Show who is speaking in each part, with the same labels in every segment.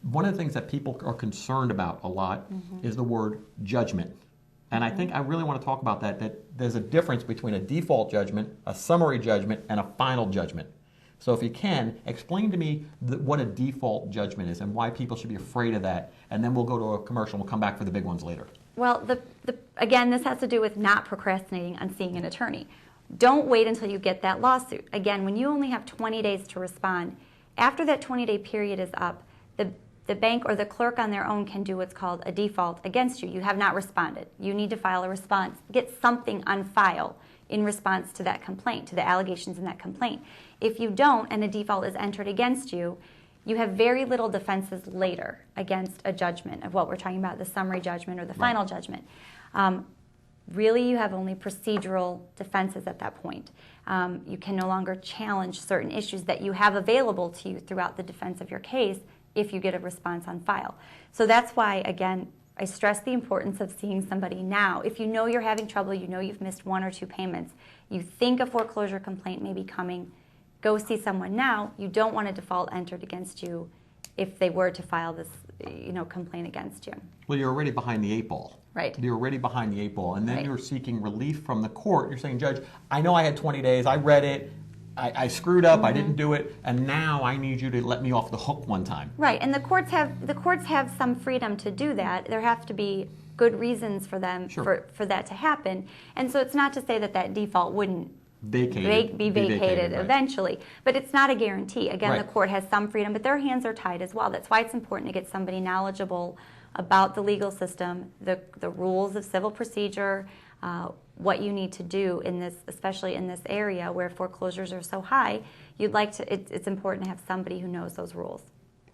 Speaker 1: one of the things that people are concerned about a lot is the word judgment. And I think I really want to talk about that there's a difference between a default judgment, a summary judgment, and a final judgment. So if you can, explain to me what a default judgment is and why people should be afraid of that. And then we'll go to a commercial and we'll come back for the big ones later.
Speaker 2: Well, again, this has to do with not procrastinating on seeing an attorney. Don't wait until you get that lawsuit. Again, when you only have 20 days to respond, after that 20-day period is up, the bank or the clerk on their own can do what's called a default against you. You have not responded. You need to file a response, get something on file in response to that complaint, to the allegations in that complaint. If you don't and a default is entered against you, you have very little defenses later against a judgment of what we're talking about, the summary judgment or the final judgment. Really, you have only procedural defenses at that point. You can no longer challenge certain issues that you have available to you throughout the defense of your case if you get a response on file. So that's why, again, I stress the importance of seeing somebody now. If you know you're having trouble, you know you've missed 1 or 2 payments, you think a foreclosure complaint may be coming, go see someone now. You don't want a default entered against you if they were to file this complaint against you.
Speaker 1: Well, you're already behind the 8 ball.
Speaker 2: Right.
Speaker 1: You're already behind the 8 ball. And then
Speaker 2: Right.
Speaker 1: you're seeking relief from the court. You're saying, Judge, I know I had 20 days. I read it. I screwed up. I didn't do it. And now I need you to let me off the hook one time.
Speaker 2: Right. And the courts have some freedom to do that. There have to be good reasons for them for that to happen. And so it's not to say that default wouldn't be vacated
Speaker 1: right.
Speaker 2: eventually. But it's not a guarantee. Again,
Speaker 1: Right.
Speaker 2: the court has some freedom, but their hands are tied as well. That's why it's important to get somebody knowledgeable about the legal system, the rules of civil procedure, what you need to do in this, especially in this area where foreclosures are so high. It's important to have somebody who knows those rules.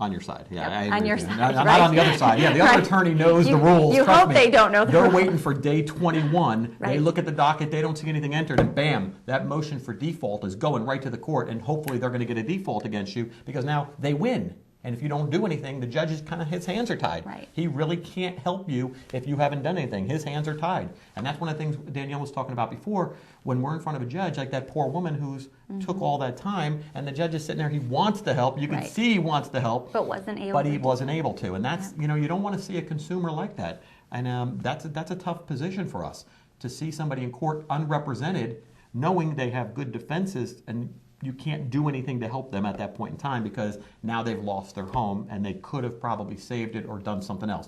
Speaker 1: On your side, yeah.
Speaker 2: Yep.
Speaker 1: I agree
Speaker 2: On your
Speaker 1: with you.
Speaker 2: side,
Speaker 1: Not
Speaker 2: right.
Speaker 1: on the other side. Yeah, the other
Speaker 2: Right.
Speaker 1: attorney knows the rules.
Speaker 2: You
Speaker 1: Trust
Speaker 2: hope
Speaker 1: me.
Speaker 2: they don't know the
Speaker 1: They're
Speaker 2: rules.
Speaker 1: waiting for day 21.
Speaker 2: Right.
Speaker 1: They look at the docket, they don't see anything entered, and bam, that motion for default is going right to the court, and hopefully they're going to get a default against you because now they win. And if you don't do anything, the judge is his hands are tied.
Speaker 2: Right.
Speaker 1: He really can't help you if you haven't done anything. His hands are tied. And that's one of the things Danielle was talking about before. When we're in front of a judge, like that poor woman who's took all that time, and the judge is sitting there, he wants to help. You can
Speaker 2: Right.
Speaker 1: see he wants to help.
Speaker 2: But wasn't able
Speaker 1: But he
Speaker 2: to.
Speaker 1: wasn't able to. And that's, you don't want to see a consumer like that. And that's a tough position for us, to see somebody in court unrepresented, knowing they have good defenses, and you can't do anything to help them at that point in time because now they've lost their home and they could have probably saved it or done something else.